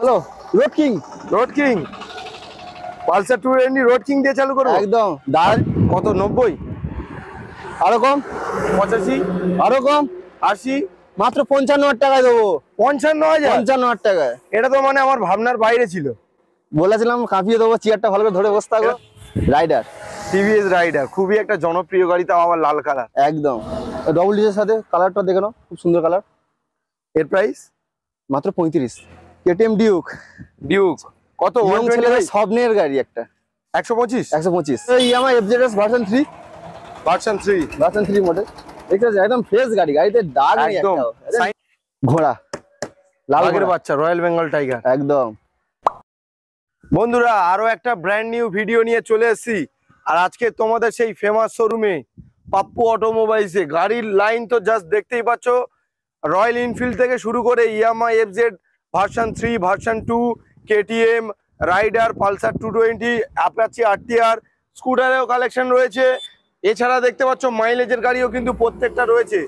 Hello road king. Road king Pulsar 220 road king দিয়ে চালু করব একদম দাঁড় কত 90 আরো কম 85 আরো কম 80 মাত্র 55,000 টাকায় দেবো। 55,000 55,000 টাকায়। এটা তো মানে আমার ভাবনার বাইরে ছিল। বলেছিলাম কাঁপিয়ে দেবো, চেয়ারটা ভালো করে ধরে বসে থাকো। রাইডার টিভিএস রাইডার খুবই একটা জনপ্রিয় গাড়ি, তাও আবার লাল কালার। একদম ডবল ডিজের সাথে কালারটা দেখে নাও, খুব সুন্দর কালার। এর প্রাইস মাত্র 35। KTM Duke. ডিউক কত? স্বপ্নের গাড়ি একটা 125 125 Yamaha FZS version 3 version 3 model. এটা একদম ফ্রেশ গাড়ি, গাড়িতে দাগ নেই একদম। একটা। ঘোড়া লাল বাঘের বাচ্চা, রয়্যাল বেঙ্গল টাইগার একদম। বন্ধুরা আরো একটা ব্র্যান্ড নিউ ভিডিও নিয়ে চলে এসেছি। আর আজকে তোমাদের সেই ফেমাস শোরুমে পাপ্পু অটোমোবাইলসে গাড়ির লাইন তো জাস্ট দেখতেই পাচ্ছ। রয়্যাল এনফিল্ড থেকে শুরু করে Yamaha FZ version 3, version 2, KTM rider, Pulsar 220, Apache RTR, স্কুটারেও কালেকশন রয়েছে। এছাড়া দেখতে পাচ্ছ মাইলেজের গাড়িও কিন্তু প্রত্যেকটা রয়েছে।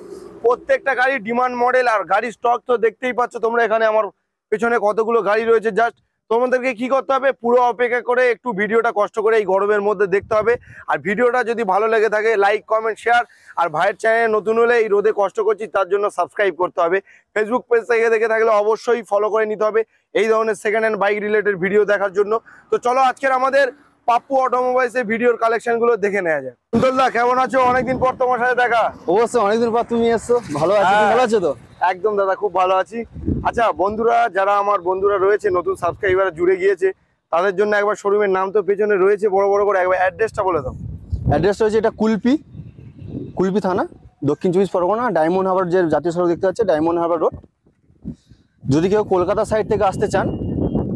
প্রত্যেকটা গাড়ি ডিমান্ড মডেল, আর গাড়ির স্টক তো দেখতেই পাচ্ছ তোমরা। এখানে আমার পেছনে কতগুলো গাড়ি রয়েছে। জাস্ট তোমাদেরকে কি করতে হবে, পুরো অপেক্ষা করে একটু ভিডিওটা কষ্ট করে এই গরমের মধ্যে দেখতে হবে। আর ভিডিওটা যদি ভালো লেগে থাকে লাইক কমেন্ট শেয়ার, আর ভাইয়ের চ্যানেল নতুন হলে এই রোদে কষ্ট করছি তার জন্য সাবস্ক্রাইব করতে হবে। ফেসবুক পেজ থেকে দেখে থাকলে অবশ্যই ফলো করে নিতে হবে এই ধরনের second hand bike related video দেখার জন্য। তো চলো আজকের আমাদের পাপ্পু অটোমোবাইলসের ভিডিওর কালেকশন গুলো দেখে নেওয়া যায়। কুন্তলদা কেমন আছো? অনেকদিন পর তোমার সাথে দেখা। অবশ্যই অনেকদিন পর তুমি এসছো। ভালো আছি, ভালো আছো তো? একদম দাদা, খুব ভালো আছি। আচ্ছা বন্ধুরা, যারা আমার বন্ধুরা রয়েছে নতুন সাবস্ক্রাইবার জুড়ে গিয়েছে, তাদের জন্য একবার শোরুমের নাম তো পেছনে রয়েছে বড় বড় করে, একবার অ্যাড্রেসটা বলে দাও। অ্যাড্রেসটা হচ্ছে এটা কুলপি থানা, দক্ষিণ 24 পরগনা, ডায়মন্ড হারবার যে জাতীয় সড়ক দেখতে পাচ্ছে, ডায়মন্ড হারবার রোড। যদি কেউ কলকাতা সাইড থেকে আসতে চান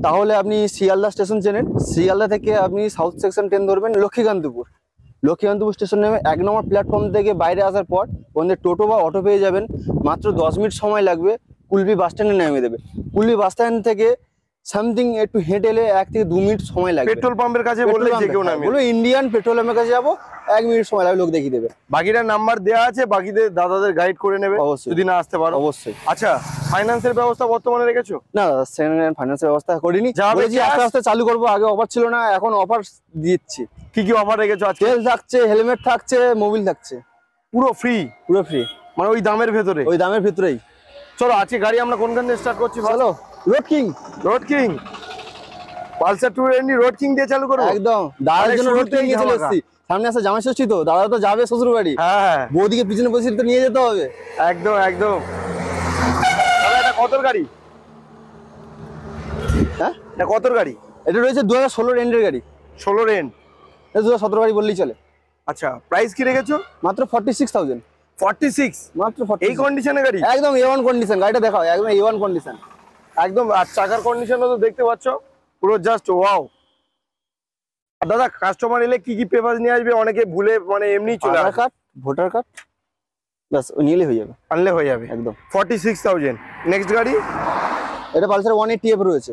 তাহলে আপনি শিয়ালদা স্টেশন চেনেন। শিয়ালদা থেকে আপনি সাউথ সেকশন ট্রেন ধরবেন লক্ষ্মীকান্তপুর স্টেশন নেমে 1 নম্বর প্ল্যাটফর্ম থেকে বাইরে আসার পর ওখানে টোটো বা অটো পেয়ে যাবেন। মাত্র 10 মিনিট সময় লাগবে, কুলপি বাস স্ট্যান্ডে নেমে দেবে। কুলপি বাস স্ট্যান্ড থেকে সামথিং একটু হেঁটে এলে 1 থেকে 2 মিনিট সময় লাগবে। পেট্রোল পাম্পের কাছে বললে যে কেউ নামে, বলো ইন্ডিয়ান পেট্রোল পাম্পের কাছে যাবো, 1 মিনিট সময় লাগবে, লোক দেখিয়ে দেবে। বাকিটার নাম্বার দেওয়া আছে, বাকিদের দাদাদের গাইড করে নেবে যদি না আসতে পারো। অবশ্যই। আচ্ছা ফাইন্যান্সের ব্যবস্থা বর্তমানে রেখেছো? না সেকেন্ড হ্যান্ড ফাইন্যান্সের ব্যবস্থা করিনি, বলেছি আস্তে আস্তে চালু করবো। আগে অফার ছিল না, এখন অফার দিচ্ছি। কি কি অফার রেখেছো আজকে? তেল থাকছে, হেলমেট থাকছে, মোবিল থাকছে, পুরো ফ্রি। পুরো ফ্রি মানে ওই দামের ভেতরে? ওই দামের ভিতরেই। চলো আজকে গাড়ি আমরা কোনখান থেকে স্টার্ট করছি? ভালো road king Pulsar 220 road king দিয়ে চালু করব একদম। দাদার জন্য রোড কিং নিয়ে চলে এসেছি। সামনে আছে জামাই ষষ্ঠী, তো দাদা তো যাবে শ্বশুর বাড়ি। হ্যাঁ, বৌদিকে পিছনে বসে তো নিয়ে যেতে হবে। একদম একদম। দাদা এটা কতর গাড়ি? হ্যাঁ এটা কতর গাড়ি? এটা রয়েছে 2016 এন্ডের গাড়ি। 16 এন্ড? 2017 গাড়ি বললেই চলে। আচ্ছা প্রাইস কি রেখেছো? মাত্র 46,000। 46 মাত্র 46। এই কন্ডিশনে গাড়ি? একদম A1 কন্ডিশন, গাড়িটা দেখাও, একদম A1 কন্ডিশন একদম। আর চাকার কন্ডিশনও তো দেখতে পাচ্ছ পুরো জাস্ট ওয়াও। আর দাদা কাস্টমার এলে কি কি পেপার নিয়ে আসবে? অনেকে ভুলে মানে এমনি চলে আসে। আধার কার্ড, ভোটার কার্ড, বাস নিলে হয়ে যাবে। আনলে হয়ে যাবে একদম। 46,000। নেক্সট গাড়ি? এটা পালসার 180F রয়েছে।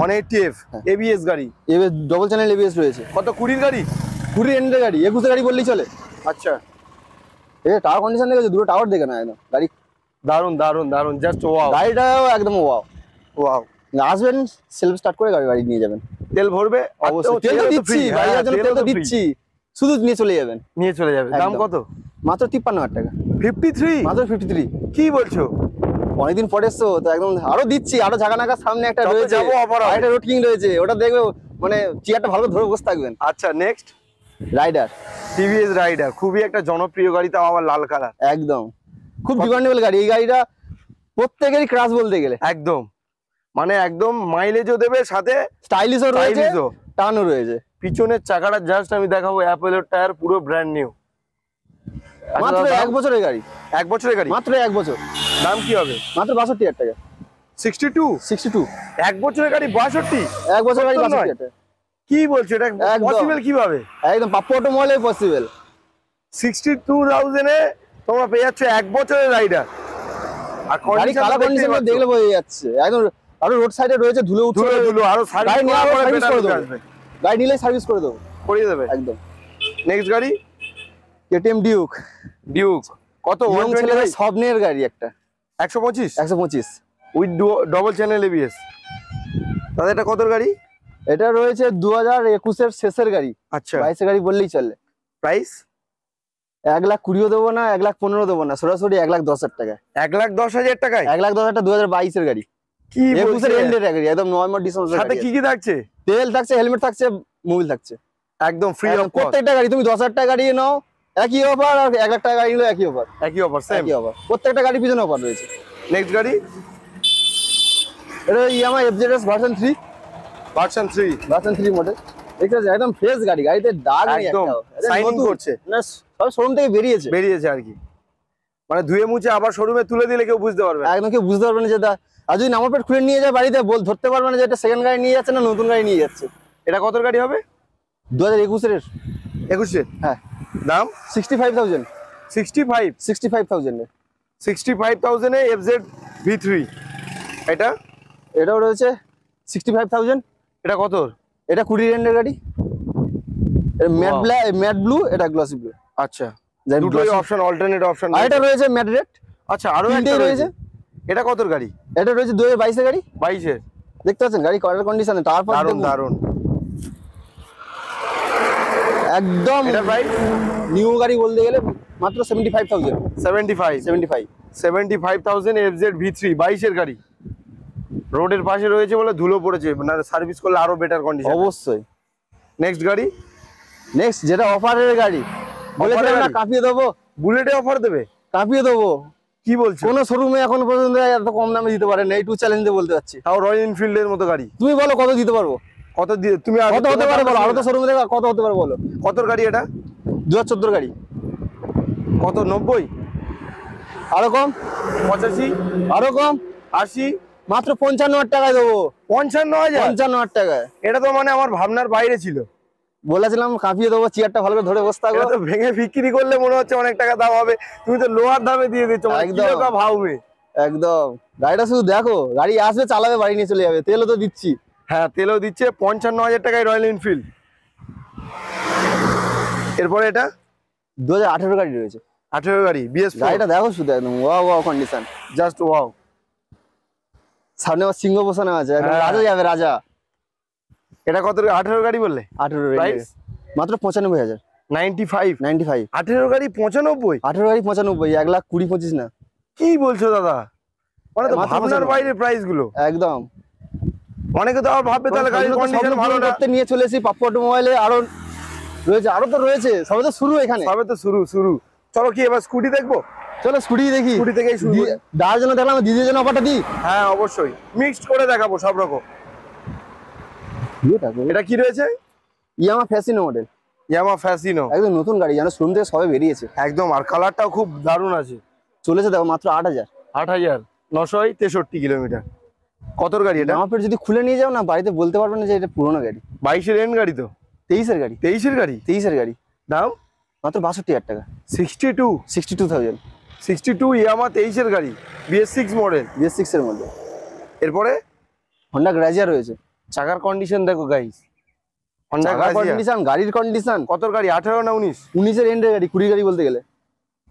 180F ABS গাড়ি? এবিএস ডবল চ্যানেল ABS রয়েছে। কত? 20 গাড়ি? 20 এন্ডের গাড়ি, 21 গাড়ি বললেই চলে। আচ্ছা এই টাওয়ার কন্ডিশন দেখেছো? দুটো টাওয়ার দেখে না, একদম গাড়ি দারুন দারুন দারুন, জাস্ট ওয়াও। গাড়িটাও একদম ওয়াও ওয়াও। আসবেন সেলফ স্টার্ট করে গাড়ি নিয়ে যাবেন। তেল ভরবে? অবশ্যই তেল তো দিচ্ছি, গাড়ির জন্য তেল তো দিচ্ছি, শুধু নিয়ে চলে যাবেন। নিয়ে চলে যাবে। দাম কত? মাত্র 53,000 টাকা। 53? মাত্র 53। কি বলছো? অনেকদিন পরে এসছো তো একদম আরো দিচ্ছি, আরো ঝাঁকানাকার সামনে একটা রয়েছে, যাবো অফার, একটা রোড কিং রয়েছে, ওটা দেখবে মানে চেয়ারটা ভালো করে ধরে বসে থাকবেন। আচ্ছা নেক্সট? রাইডার, টিভিএস রাইডার খুবই একটা জনপ্রিয় গাড়ি, তাও আবার লাল কালার। একদম খুব ডিমান্ডেবল গাড়ি। এই গাড়িটা প্রত্যেকেরই ক্রাশ বলতে গেলে। একদম মানে একদম মাইলেজও দেবে, সাথে স্টাইলিশও রয়েছে, টানও রয়েছে। পিছনের চাকাটা জাস্ট আমি দেখাবো, অ্যাপেলের টায়ার, পুরো ব্র্যান্ড নিউ। মাত্র 1 বছরের গাড়ি। 1 বছরের গাড়ি? মাত্র 1 বছর। দাম কি হবে? মাত্র 62,000 টাকা। 62? 1 বছরের গাড়ি 62? 1 বছরের গাড়ি 62,000 টাকা? কি বলছো? এটা পসিবল কিভাবে? একদম পাপ্পু অটোমোবাইলে পসিবল। 62,000 এ তোমরা পেয়ে যাচ্ছ 1 বছরের রাইডার। আর গাড়ি কালার কন্ডিশন দেখলে বোঝা যাচ্ছে একদম। আরো রোড সাইডে রয়েছে, ধুলো উঠছে, ধুলো আরো সার্ভিস করে দেবো। গাড়ি নিলে সার্ভিস করে দেবো, করিয়ে দেবে একদম। নেক্সট গাড়ি? KTM Duke. কত? স্বপ্নের গাড়ি একটা 125 125 উইথ ডবল চ্যানেল ABS। দাদা এটা কতর গাড়ি? এটা রয়েছে 2021-এর শেষের গাড়ি। আচ্ছা 22-এর গাড়ি বললেই চলে। প্রাইস 1,20,000 দেবো না, 1,15,000 দেবো না, সরাসরি 1,10,000 টাকায়। 1,10,000 টাকায় 1,10,000 2022-এর গাড়ি, কি 21-এর বলছেন? এন্ডের গাড়ি, একদম নভেম্বর ডিসেম্বর। সাথে কি কি থাকছে? তেল থাকছে, হেলমেট থাকছে, মোবিল থাকছে, একদম ফ্রি অফ কস্ট। প্রত্যেকটা গাড়ি তুমি 10,000 টাকা গাড়ি নাও একই অফার, আর 1,00,000 টাকা গাড়ি নিলো একই অফার। একই অফার, সেম একই অফার, প্রত্যেকটা গাড়ির পিছনে অফার রয়েছে। নেক্সট গাড়ি এটা Yamaha FZS version 3, version 3 model. দেখতে পাচ্ছেন একদম ফ্রেশ গাড়ি, গাড়িতে দাগ নেই একদম একটাও, শাইনিং করছে, না সব শোরুম থেকে বেরিয়েছে আর কি। মানে ধুয়ে মুছে আবার শোরুমে তুলে দিলে কেউ বুঝতে পারবে না। একদম, কেউ বুঝতে পারবে না যে আর যদি নাম্বার প্লেট খুলে নিয়ে যায় বাড়িতে ধরতে পারবে না যে এটা সেকেন্ড গাড়ি নিয়ে যাচ্ছে না নতুন গাড়ি নিয়ে যাচ্ছে। এটা কত গাড়ি হবে? 2021-এর 21-এ। হ্যাঁ, দাম 65,000। 65,000 এ FZ V3। এটাও রয়েছে 65,000। এটা কত? এটা 20 রেন্ডের গাড়ি, এটা matte Wow. Black, matte blue, এটা গ্লসি ব্লু। আচ্ছা দুটোই অপশন, অল্টারনেট অপশন। আর এটা রয়েছে ম্যাট রেড। আচ্ছা আরো একটা রয়েছে। এটা কত গাড়ি? এটা রয়েছে 2022-এর গাড়ি। 22-এর। দেখতে পাচ্ছেন গাড়ি কালার কন্ডিশনে, তারপর দারুন দেখুন, দারুন একদম এটা প্রাইস নিউ গাড়ি বলতে গেলে মাত্র 75,000। 75,000 FZ V3 22-এর গাড়ি। রোডের পাশে রয়েছে বলে ধুলো পড়েছে, মানে সার্ভিস করলে আরো বেটার কন্ডিশন। অবশ্যই। নেক্সট গাড়ি, নেক্সট যেটা অফারের গাড়ি, বলেছিলাম না গাড়ি? কাঁপিয়ে দেবো, বুলেটে অফার দেবে? কাঁপিয়ে দেবো। কি বলছো? কোন শোরুমে এখন পর্যন্ত এত কম দামে দিতে পারে না, এই টু চ্যালেঞ্জে বলতে পারছি। তাও রয়্যাল এনফিল্ডের মতো গাড়ি। তুমি বলো কত দিতে পারবো, কত দিয়ে তুমি কত হতে পারে বলো, আরো তো শোরুমে দেখো কত হতে পারে বলো। কতর গাড়ি এটা? 2014 গাড়ি। কত? 90? আরো কম? 85? আরো কম? 80? মাত্র 55,000 টাকায় দেবো। 55,000? 55,000 টাকায়। এটা তো মানে আমার ভাবনার বাইরে ছিল। বলেছিলাম কাঁপিয়ে দেবো, চেয়ারটা ভালো করে ধরে বসে থাকো। এটা তো ভেঙে বিক্রি করলে মনে হচ্ছে অনেক টাকা দাম হবে, তুমি তো লোহার দামে দিয়ে দিচ্ছ। একদম। একদম ভাববে। একদম, গাড়িটা শুধু দেখো, গাড়ি আসবে চালাবে বাড়ি নিয়ে চলে যাবে, তেলও তো দিচ্ছি। হ্যাঁ তেলও দিচ্ছে। 55,000 টাকায় রয়্যাল এনফিল্ড। এরপরে এটা 2018 গাড়ি রয়েছে। 18 গাড়ি BS4। গাড়িটা দেখো শুধু, একদম wow wow condition, just wow. সামনে আবার সিংহ বসানো আছে, একদম হ্যাঁ। রাজা যাবে রাজা। এটা কত? 18 গাড়ি বললে? 18 প্রাইস মাত্র 95,000। 95। 95। 18 গাড়ি 95? 18 গাড়ি 95, 1,20,25 না। কি বলছো দাদা? মানে তো মাত্র ভাবনার 95। বাইরে প্রাইস গুলো। একদম। অনেকে তো আবার ভাববে তাহলে গাড়ির কন্ডিশন ভালো না। করতে নিয়ে চলে এসেছি পাপ্পু অটোমোবাইলে, আরো রয়েছে, আরো তো রয়েছে, সবে তো শুরু এখানে। সবে তো শুরু। চলো কি এবার স্কুটি দেখবো? চলো স্কুটি দেখি। স্কুটি থেকেই শুরু করি। দাঁড়ার জন্য দেখলাম, দিদির জন্য অফারটা দিই। হ্যাঁ অবশ্যই মিক্সড করে দেখাবো সব রকম। এটা কি রয়েছে? Yamaha Fascino model, Yamaha Fascino. একদম নতুন গাড়ি, জানো শোরুম থেকে সবে বেরিয়েছে। একদম, আর কালারটাও খুব দারুণ আছে। চলেছে দেখো মাত্র 8,000। 8,963 কিলোমিটার। কতর গাড়ি এটা? নাম্বার প্লেট যদি খুলে নিয়ে যাও না বাড়িতে বলতে পারবে না যে এটা পুরোনো গাড়ি। 22-এর এন্ড গাড়ি তো? 23-এর গাড়ি। 23-এর গাড়ি। 23-এর গাড়ি, দাম মাত্র 62,000 টাকা। 62,000। 62,000। ইয়ামাহা 23-এর গাড়ি, BS6 মডেল। BS6 এর মধ্যে। এরপরে হন্ডা গ্রাজিয়া রয়েছে। চাকার কন্ডিশন দেখো গাইস, হন্ডা গ্রাজিয়া। কন্ডিশন, গাড়ির কন্ডিশন। কতর গাড়ি? 18 না 19? 19-এর এন্ডের গাড়ি, 20 গাড়ি বলতে গেলে।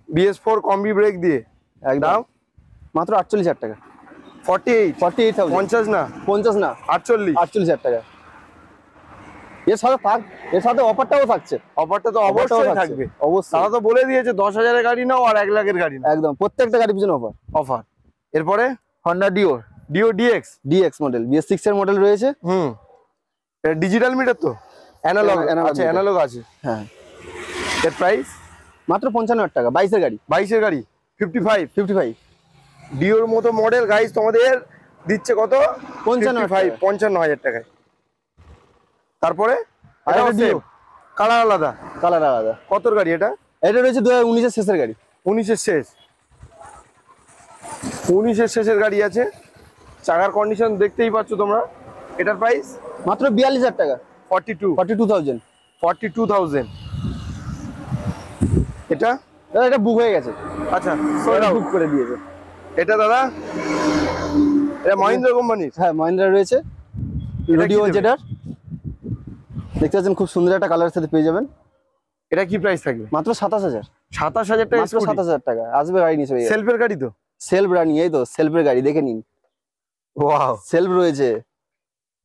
BS4 কম্বি ব্রেক দিয়ে। একদম মাত্র 48,000 টাকা। 48,000? 50 না 50 না, 48? 48,000 টাকা। এর সাথে অফারটাও থাকছে। অফারটা তো অবশ্যই থাকবে। অবশ্যই, তারা তো বলে দিয়েছে 10,000-এর গাড়ি নাও আর 1 লাখের গাড়ি নাও। একদম প্রত্যেকটা গাড়ির পিছনে অফার। অফার। এরপরে Honda deo DX model, BS6 এর মডেল রয়েছে। এটা ডিজিটাল মিটার তো? অ্যানালগ আছে, অ্যানালগ আছে। হ্যাঁ। এর প্রাইস মাত্র 55,000 টাকা। 22-এর গাড়ি। 22-এর গাড়ি 55। 55। ডিওর মতো মডেল গাইস তোমাদের দিচ্ছে কত? 55,000 টাকায়। তারপরে আরেকটা ডিও, কালার আলাদা। কালার আলাদা। কতর গাড়ি এটা? এটা রয়েছে 2019-এর শেষের গাড়ি। 19-এর শেষ। 19-এর শেষের গাড়ি আছে। চাকার কন্ডিশন দেখতেই পাচ্ছ তোমরা। এটার প্রাইস মাত্র 42,000 টাকা। 42,000। 42,000। এটা এটা বুক হয়ে গেছে। আচ্ছা বুক করে দিয়েছে। এটা দাদা এটা মহিন্দ্রা কোম্পানির। হ্যাঁ মহিন্দ্রা রয়েছে। এটা কি রেডিও দেবে? যেটার দেখতে পাচ্ছেন খুব সুন্দর একটা কালারের সাথে পেয়ে যাবেন। এটা কি প্রাইস থাকবে? মাত্র 27,000। 27,000 টাকা। মাত্র 27,000 টাকা আসবে গাড়ি নিয়ে চলে যাবে। সেলফের গাড়ি তো? সেলফ রানি, এই তো সেলফের গাড়ি, দেখে নিন। ওয়াও, সেলফ রয়েছে,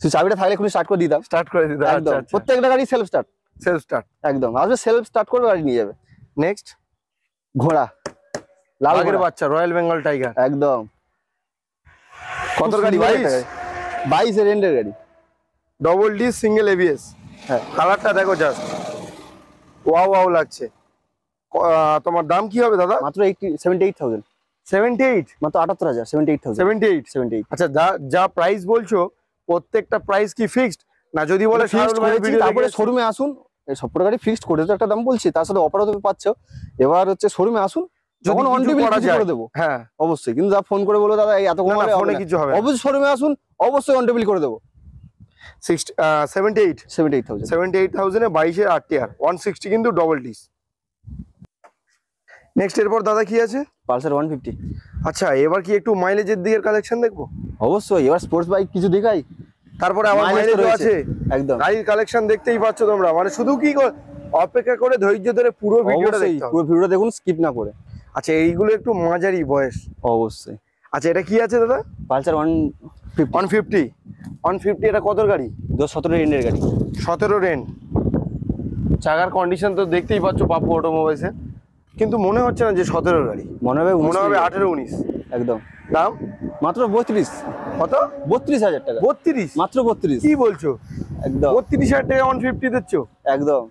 তুই চাবিটা থাকলে এখনই স্টার্ট করে দিতাম। স্টার্ট করে দিতে। একদম, আচ্ছা আচ্ছা, প্রত্যেকটা গাড়ি সেলফ স্টার্ট। সেলফ স্টার্ট একদম, আসবে সেলফ স্টার্ট করবে, গাড়ি নিয়ে যাবে। নেক্সট ঘোড়া, লাল বাঘের ঘোড়া। বাচ্চা, রয়্যাল বেঙ্গল টাইগার। একদম। কত গাড়ি? 22 এর এন্ডের গাড়ি। Double D single ABS. হ্যাঁ, কালারটা দেখো জাস্ট ওয়াও ওয়াও লাগছে। তোমার দাম কি হবে দাদা? মাত্র 78,000। 78, মাত্র 78,000। 78,000। 78। 78। আচ্ছা, যা প্রাইস বলছো প্রত্যেকটা প্রাইস কি ফিক্সড না যদি বলে ফিক্সড করেছি, তারপরে শোরুমে আসুন। এই সবকটা গাড়ি ফিক্সড করে তো একটা দাম বলছি, তার সাথে অফারও তুমি পাচ্ছ। এবার হচ্ছে শোরুমে আসুন, যখন অন টেবিল কিছু করে দেবো। হ্যাঁ অবশ্যই, কিন্তু যা ফোন করে বলো দাদা এই এত কম হলে ফোনে কিছু হবে না। অবশ্যই শোরুমে আসুন, অবশ্যই অন টেবিল করে দেবো। 78 78,000। 78,000 এ 22 এর RTR 160 কিন্তু ডবল ডিস। নেক্সট এরপর দাদা কি আছে? পালসার 150। আচ্ছা, এবার কি একটু মাইলেজের দিকের কালেকশন দেখবো? অবশ্যই, এবার স্পোর্টস বাইক কিছু দেখাই। তারপরে আমার Mileage তো মাইলেজও রয়েছে। আছে। একদম, গাড়ির কালেকশন দেখতেই পাচ্ছ তোমরা, মানে শুধু কি অপেক্ষা করে ধৈর্য ধরে পুরো ভিডিওটা অবশ্যই দেখতে হবে। পুরো ভিডিওটা দেখুন, স্কিপ না করে। আচ্ছা, এইগুলো একটু মাঝারি বয়স। অবশ্যই। আচ্ছা, এটা কি আছে দাদা? পালসার 150। 150। 150 এটা কত গাড়ি? 2017 এন্ডের গাড়ি। 17 রেন্ট। চাকার কন্ডিশন তো দেখতেই পাচ্ছ পাপ্পু অটোমোবাইলসে, কিন্তু মনে হচ্ছে না যে 17 গাড়ি, মনে হবে 18 19। একদম। দাম মাত্র 32। কত? 32,000 টাকা। 32? মাত্র 32। কি বলছো? একদম 32,000 টাকা 150 দিচ্ছ? একদম,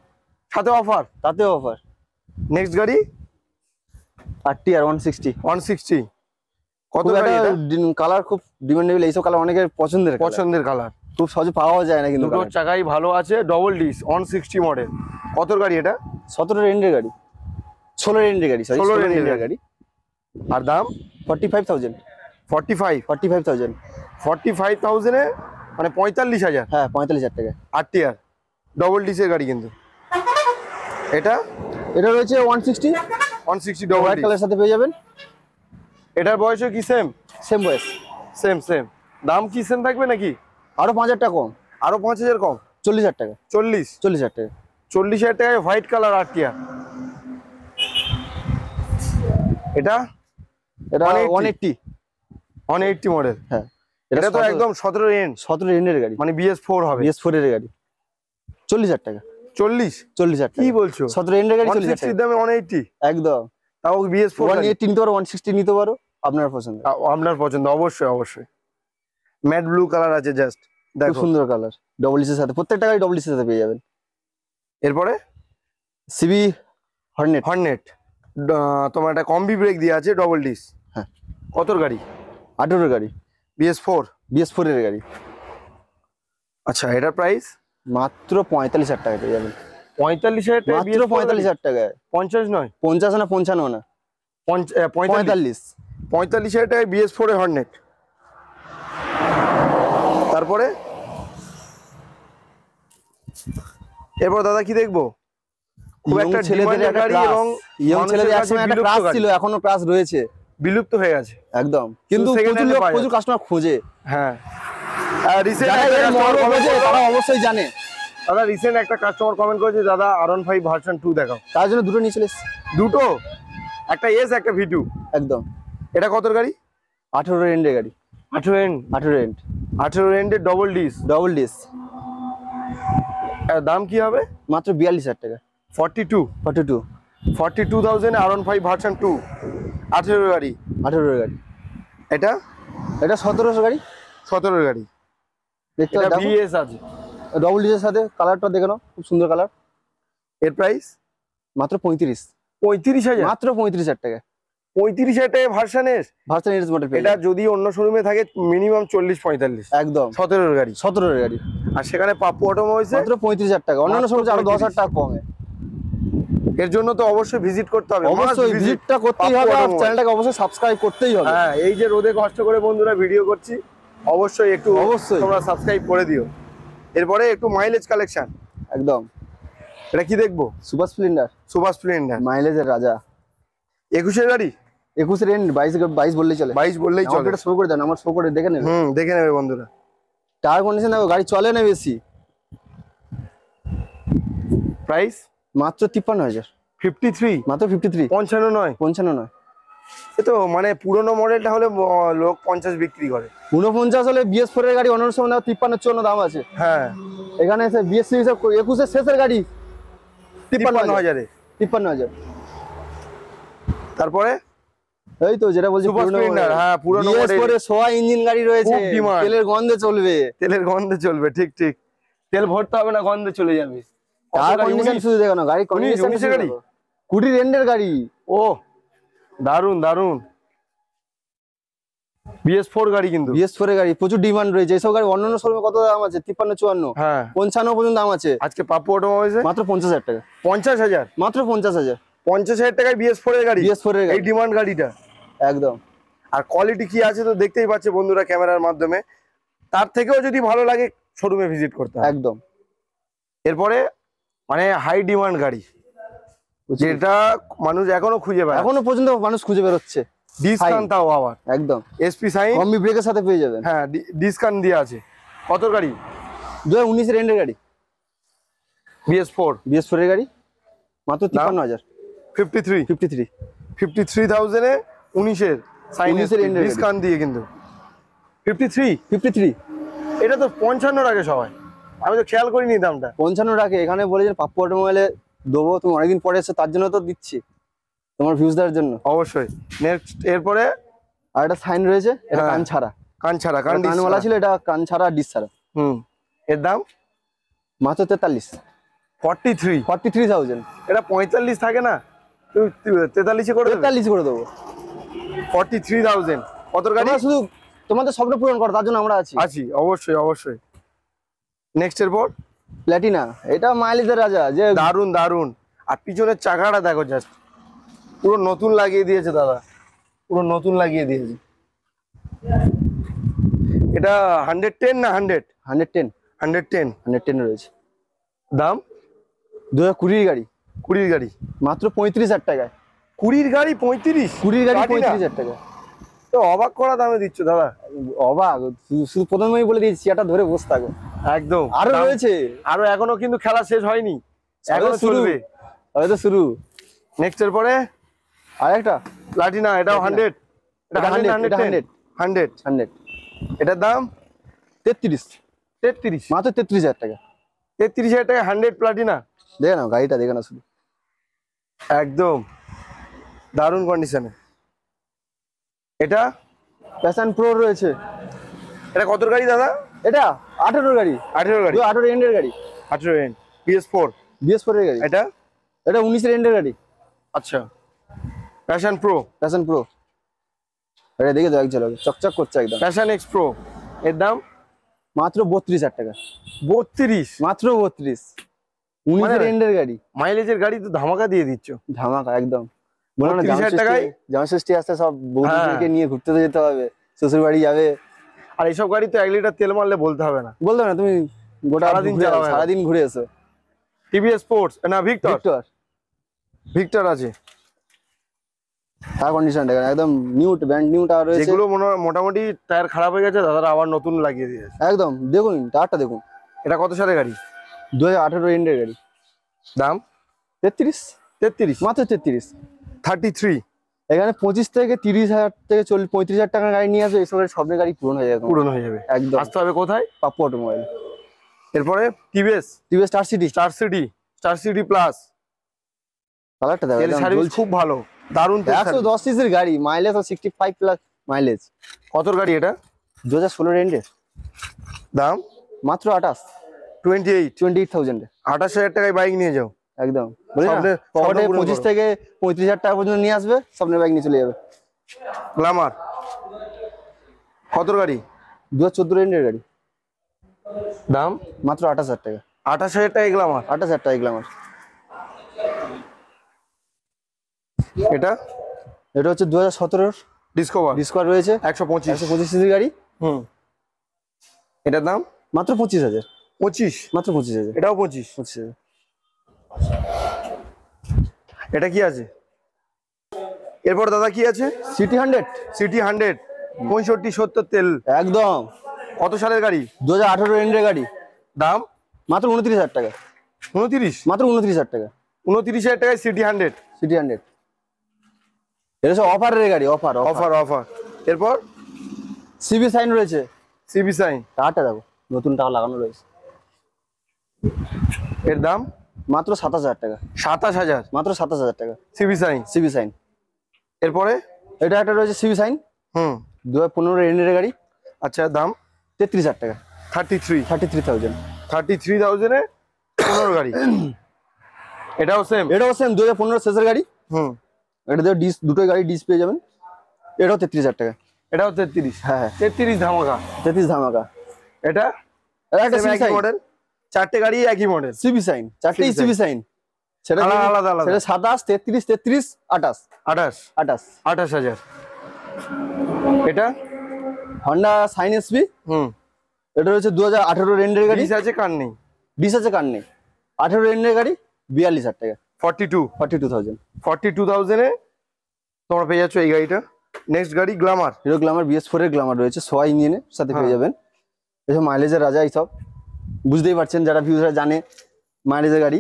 সাথে অফার। তাতে অফার। নেক্সট গাড়ি RTR 160। 160 কত খুব গাড়ি একটা এটা? কালার খুব ডিমান্ডেবল, এইসব কালার অনেকের পছন্দের colour। পছন্দের কালার। খুব সহজে পাওয়া যায় না কিন্তু দুটো চাকাই ভালো আছে, ডবল ডিস 160 মডেল। কত গাড়ি এটা? 17 এন্ডের গাড়ি। 16 এন্ডের গাড়ি, সরি 16 16 এন্ডের এন্ডের গাড়ি। আর দাম? 45,000। 45 45,000 এ মানে 45,000। হ্যাঁ, 45,000 টাকা। RTR ডবল ডিসের গাড়ি কিন্তু। এটা এটা রয়েছে 160, 160 ডবল হোয়াইট ডিস। কালারের সাথে পেয়ে যাবেন। এটার বয়সও কি সেম? সেম বয়স। সেম। দাম কি সেম থাকবে নাকি? আরো 5,000 টাকা কম। আরো 5,000 কম? 40,000 টাকা। 40,000 টাকা। 40,000 টাকায় হোয়াইট কালার RTR। এটা এটা 180 180। 180 মডেল। হ্যাঁ, এটা তো একদম 17 রেঞ্জ, 17 এন্ডের গাড়ি, মানে BS4 হবে। BS4 এর গাড়ি। 40,000 টাকা। 40,000 টাকা। কি বলছো? 17 এন্ডের গাড়ি 40,000 160 টাকা। দামে 180? একদম। তাও BS4 180 নিতে পারো, 160 নিতে পারো, আপনার পছন্দ। আপনার পছন্দ। অবশ্যই। ম্যাট ব্লু কালার আছে জাস্ট খুব দেখো। সুন্দর কালার, ডবল ডিসের সাথে। প্রত্যেকটা গাড়ি ডবল ডিসের সাথে পেয়ে যাবেন। এরপরে সিবি হর্নেট, তোমার একটা কম্বি ব্রেক দিয়ে আছে, ডবল ডিস। হ্যাঁ। কতর গাড়ি? 18 এর গাড়ি, BS4 এর গাড়ি। আচ্ছা, এটার প্রাইস মাত্র 45,000 টাকা পেয়ে যাবেন। 45,000 টাকা? মাত্র 45,000 টাকায়। 50 নয়? 50 না 55 না, 45। 45,000 টাকায় BS4 এ হর্নেট। তারপরে এরপর দাদা কি দেখবো? খুব একটা ছেলেদের ডিমান্ডের গাড়ি এবং ছেলেদের একসময় একটা ক্রাশ ছিল, এখনো ক্রাশ রয়েছে। বিলুপ্ত হয়ে গেছে একদম, কিন্তু second hand এ পাওয়া প্রচুর কাস্টমার খোঁজে। হ্যাঁ। যারা এর মর্ম বোঝে তারা অবশ্যই জানে। দাদা রিসেন্ট একটা কাস্টমার কমেন্ট করেছে, দাদা R15 ভার্সন 2 দেখাও। তার জন্য দুটো নিয়ে চলে এসেছি। দুটো? একটা এস একটা V2। একদম। এটা কতর গাড়ি? 18 এন্ডের গাড়ি। 18 এন্ড? 18 এন্ডের double disc. দাম কি হবে? মাত্র 42,000 টাকা। 42,000 R15 ভার্সন 2, 18 গাড়ি। 18 গাড়ি। এটা 1700 গাড়ি। 17 গাড়ি। দেখতে এটা পাচ্ছেন, VS আছে ডবল ডিসের সাথে। কালারটা দেখে নাও, খুব সুন্দর কালার। এর প্রাইস মাত্র 35। 35,000? মাত্র 35,000 টাকা। 35,000 টাকা version S? Version S model. এটা যদি অন্য শোরুমে থাকে মিনিমাম 40-45। একদম। 17 গাড়ি। 17 গাড়ি। আর সেখানে পাপ্পু অটোমোবাইলসে মাত্র 35,000 টাকা। অন্যান্য শোরুমে আরো 10,000 টাকা কমে। এর জন্য তো অবশ্যই ভিজিট করতে হবে। অবশ্যই ভিজিটটা করতেই হবে, আর চ্যানেলটাকে অবশ্যই সাবস্ক্রাইব করতেই হবে। হ্যাঁ, এই যে রোদে কষ্ট করে বন্ধুরা ভিডিও করছি, অবশ্যই অবশ্যই তোমরা সাবস্ক্রাইব করে দিও। এরপরে একটু মাইলেজ কালেকশন। একদম। এটা কি দেখবো? সুপার স্প্লেন্ডার, মাইলেজের রাজা। 21 গাড়ি? 21 এন্ড 22 বললেই চলে। 22 বললেই চলে। এটা শো করে দেন, আমার শো করে দেখে নেবে। দেখে নেবে বন্ধুরা। টায়ার কন্ডিশন দেখো, গাড়ি চলে না বেশি। প্রাইস মাত্র 53,000। 53? মাত্র 53। 55 নয়? 55 নয়। এ তো মানে পুরোনো মডেলটা হলে লোক 50 বিক্রি করে। 49 হলে BS4 এর গাড়ি অন্যান্য সময় 53-54 দাম আছে। হ্যাঁ, এখানে এসে BS সিরিজ 21 এর শেষের গাড়ি 53,000-এ। 53,000। তারপরে এই তো যেটা বলছি সুপার পুরনো স্প্লেন্ডার, হ্যাঁ পুরোনো মডেল, BS4 এর সোয়া ইঞ্জিন গাড়ি রয়েছে, খুব demand। তেলের গন্ধে চলবে। তেলের গন্ধে চলবে, ঠিক ঠিক, তেল ভরতে হবে না, গন্ধে চলে যাবে। টায়ার কন্ডিশন শুধু দেখো না, গাড়ি কন্ডিশন 19 গাড়ি, কুটির এন্ডের গাড়ি। ও দারুন দারুন, BS4 গাড়ি কিন্তু। BS4 এর গাড়ি প্রচুর ডিমান্ড রয়েছে। এইসব গাড়ি অন্যান্য শোরুমে কত দাম আছে? 53-54, হ্যাঁ 55 পর্যন্ত দাম আছে। আজকে পাপ্পু অটোমোবাইলসে মাত্র 50,000 টাকা, 50,000, মাত্র 50,000। 50,000 টাকায় BS4 এর গাড়ি, BS4 এর এই গাড়ি ডিমান্ড গাড়িটা। একদম। আর কোয়ালিটি কি আছে তো দেখতেই পাচ্ছে বন্ধুরা ক্যামেরার মাধ্যমে। তার থেকেও যদি ভালো লাগে শোরুমে ভিজিট করতে হবে একদম। এরপরে মানে হাই ডিমান্ড গাড়ি, যেটা মানুষ এখনো খুঁজে পায়, এখনো পর্যন্ত মানুষ খুঁজে বেরোচ্ছে। ডিসকাউন্ট তাও আবার একদম এসপি সাইন, কম্বি ব্রেকের সাথে পেয়ে যাবেন। হ্যাঁ ডিসকাউন্ট দিয়ে আছে। কত গাড়ি? 2019 এর এন্ডের গাড়ি, BS4 এর গাড়ি, মাত্র 53,000। 53 53 53,000 এ 19 এর সাইন 19 এর end এর ডিসকাউন্ট দিয়ে কিন্তু 53। 53 এটা তো 55 আগে সবাই, আমি তো খেয়াল করিনি দামটা। 55 টাকা। এখানে বলেছেন পাপ্পু অটোমোবাইলে দেবো, তুমি অনেকদিন পরে এসছো তার জন্য তো দিচ্ছি, তোমার ভিউজ দেওয়ার জন্য। অবশ্যই। নেক্সট এরপরে আর একটা সাইন রয়েছে, এটা হ্যাঁ। কান ছাড়া, কান ছাড়া, কানওয়ালা ছিল, এটা কান ছাড়া ডিস ছাড়া। এর দাম মাত্র 43। 43,000। এটা 45 থাকে না, তুই 43 করে দেবে? 43 করে দেবো। 43,000। কত গাড়ি? আমরা শুধু তোমাদের স্বপ্ন পূরণ করো, তার জন্য আমরা আছি। আছি, অবশ্যই অবশ্যই। নেক্সট এরপর প্ল্যাটিনা, এটা মাইলেজের রাজা, যে দারুন দারুন। আর পিছনের চাকাটা দেখো, জাস্ট পুরো নতুন লাগিয়ে দিয়েছে দাদা, পুরো নতুন লাগিয়ে দিয়েছে। এটা 110 না 100? 110 110 110 রয়েছে। দাম 2020 গাড়ি, 20 গাড়ি, মাত্র 35,000 টাকায়। 20 গাড়ি 35? 20 গাড়ি Platina? 35,000 টাকা। তো অবাক করা দামে দিচ্ছ দাদা। অবাক, শুধু প্রথমেই বলে দিয়েছি, এটা ধরে বসে থাকো। একদম আরো দাম- রয়েছে, আরো এখনো কিন্তু খেলা শেষ হয়নি, এখনো শুরু, চলবে। হয়তো শুরু। নেক্সট এর পরে আরেকটা প্লাটিনা, এটাও 100, এটা 100 এটা 100 100। 100, এটার দাম 33, 33। মাত্র 33,000 টাকা। 33,000 টাকা 100 প্লাটিনা। দেখে নাও গাড়িটা, দেখে নাও শুধু, একদম দারুণ কন্ডিশনে। এটা প্যাশন প্রো রয়েছে। এটা কত গাড়ি দাদা? এটা 18 গাড়ি, 18 গাড়ি, 18 এন্ডের গাড়ি, 18 এন BS4। BS4 এর গাড়ি। এটা এটা 19 এর এন্ডের গাড়ি, আচ্ছা প্যাশন প্রো, প্যাশন প্রো। এটা দেখে তো এক ঝলক চকচক করছে একদম। প্যাশন এক্স প্রো, এর দাম মাত্র 32,000 টাকা, 32। মাত্র 32। 19 এর এন্ডের গাড়ি, মাইলেজের গাড়ি তো ধামাকা দিয়ে দিচ্ছ। ধামাকা একদম। বলো না 32,000 টাকায়? জামষষ্ঠী আসতে সব বৌদিকে হ্যাঁ। নিয়ে ঘুরতে তো যেতে হবে, শ্বশুর বাড়ি যাবে। আর এইসব গাড়ি তো 1 লিটার তেল মারলে বলতে হবে না, বলতো না তুমি গোটা সারাদিন ঘুরে চালাবে। আসো, সারাদিন ঘুরে এসো। টিভিএস স্পোর্টস না ভিক্টর, ভিক্টর, ভিক্টর আছে, তার কন্ডিশন দেখেন একদম নিউ, ব্র্যান্ড নিউ টায়ার রয়েছে। যেগুলো মোটামুটি টায়ার খারাপ হয়ে গেছে দাদারা আবার নতুন লাগিয়ে দিয়েছে। একদম দেখুন টায়ারটা দেখুন। এটা কত সালের গাড়ি? 2018 এন্ডের গাড়ি, দাম 33, 33। মাত্র 33। 33 এখানে 25 থেকে 30,000 থেকে 35,000 টাকার গাড়ি নিয়ে আসবে, এইসব স্বপ্নের গাড়ি পূরণ হয়ে যাবে, পূরণ হয়ে যাবে। একদম। আসতে হবে কোথায়? পাপ্পু অটোমোবাইল। এরপরে TVS star city, star city plus, কালারটা দেখো তেল একদম সার্ভিস জ্বলছে। খুব ভালো, দারুণ তেল সার্ভিস। 110 সিসির গাড়ি, মাইলেজ 65 প্লাস মাইলেজ। কত গাড়ি এটা? 2016 এন্ডের, দাম মাত্র 28। 28,000 এ। 28,000 টাকায় বাইক নিয়ে যাও, একদম বলি না, স্বপ্নের- পকেটে স্বপ্ন পূরণ 25 করো। থেকে 35,000 টাকা পর্যন্ত নিয়ে আসবে, স্বপ্নের বাইক নিয়ে চলে যাবে। গ্ল্যামার কত গাড়ি? 2014 এন্ডের গাড়ি, দাম মাত্র 28,000 টাকা। 28,000 টাকায় গ্ল্যামার। 28,000 টাকা গ্ল্যামার। এটা এটা হচ্ছে 2017 ডিসকভার, ডিসকভার রয়েছে, 125। 125 সিসির গাড়ি, এটার দাম মাত্র 25,000, 25। মাত্র 25,000, এটাও 25। 25,000। এটা কি আছে? এরপর দাদা কি আছে? সিটি 100, সিটি 100, 65-70 তেল। একদম কত সালের গাড়ি? 2018 এন্ডের গাড়ি, দাম মাত্র 29,000 টাকা, 29। মাত্র 29,000 টাকা। 29,000 টাকায় সিটি 100। সিটি 100। এটা হচ্ছে অফারের গাড়ি, অফার অফার অফার। এরপর সিবি সাইন রয়েছে, সিবি সাইন। টাকাটা দেখো, নতুন টাকা লাগানো রয়েছে। এর দাম মাত্র 27,000 টাকা, 27,000 মাত্র 27,000 টাকা সিবি সাইন। CB sign. এরপরে এটা একটা রয়েছে সিবি সাইন, হুম 2015 এন্ডের গাড়ি, আচ্ছা দাম 33,000 টাকা, 33,000 33,000। এ 15 গাড়ি। এটাও সেম? এটাও সেম 2015 শেষের গাড়ি। হুম এটা দিয়ে ডিস, দুটোই গাড়ি ডিস পেয়ে যাবেন। এটাও 33,000 টাকা। এটাও 33? হ্যাঁ 33 ধামাকা। 33 ধামাকা। এটা এটা একটা সিবি সাইন মডেল, চারটে গাড়ি একই মডেল, সিবি সাইন, চারটেই CB সিবি সাইন। সেটা আলাদা আলাদা আলাদা। সেটা 27, 33, 33, 28, 28,000। এটা হন্ডা সাইন এসপি। হুম এটা হচ্ছে 2018 এন্ডের গাড়ি, ডিস আছে কার নেই? ডিস আছে কার নেই। 18 এন্ডের গাড়ি, 42,000 টাকা, 42,000। 42,000 এ তোমরা পেয়ে যাচ্ছ এই গাড়িটা। নেক্সট গাড়ি গ্ল্যামার, হিরো গ্ল্যামার BS4 এর গ্ল্যামার রয়েছে, সোয়া ইঞ্জিনের সাথে পেয়ে যাবেন। এসব মাইলেজের রাজা, এইসব বুঝতেই পারছেন যারা ভিউজার জানে মাইলেজের গাড়ি।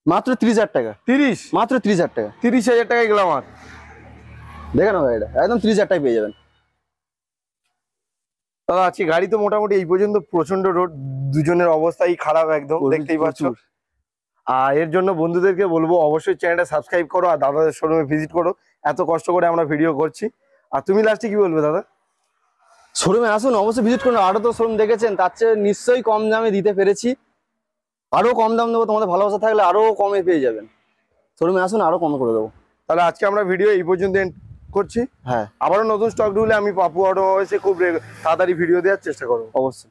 মাত্র 30,000 টাকা, 30? মাত্র 30,000 টাকা। 30,000 টাকায় গ্ল্যামার। দেখে নাও গাড়িটা, একদম 30,000 টাকায় পেয়ে যাবেন। দাদা আজকে গাড়ি তো মোটামুটি এই পর্যন্ত, প্রচন্ড রোড, দুজনের অবস্থাই খারাপ একদম, দেখতেই পাচ্ছ। প্রচুর। আর এর জন্য বন্ধুদেরকে বলবো অবশ্যই চ্যানেলটা সাবস্ক্রাইব করো আর দাদাদের শোরুমে ভিজিট করো, এত কষ্ট করে আমরা ভিডিও করছি। আর তুমি লাস্টে কি বলবে দাদা? শোরুমে আসুন, অবশ্যই ভিজিট করুন। আরো তো শোরুম দেখেছেন, তার চেয়ে নিশ্চয়ই কম দামে দিতে পেরেছি। আরো কম দাম দেবো, তোমাদের ভালোবাসা থাকলে আরো কমে পেয়ে যাবেন। শোরুমে আসুন, আরো কমে করে দেবো। তাহলে আজকে আমরা ভিডিও এই পর্যন্ত এন্ড করছি। হ্যাঁ আবারও নতুন স্টক ঢুকলে আমি পাপু অটো এসে খুব তাড়াতাড়ি ভিডিও দেওয়ার চেষ্টা করবো। অবশ্যই।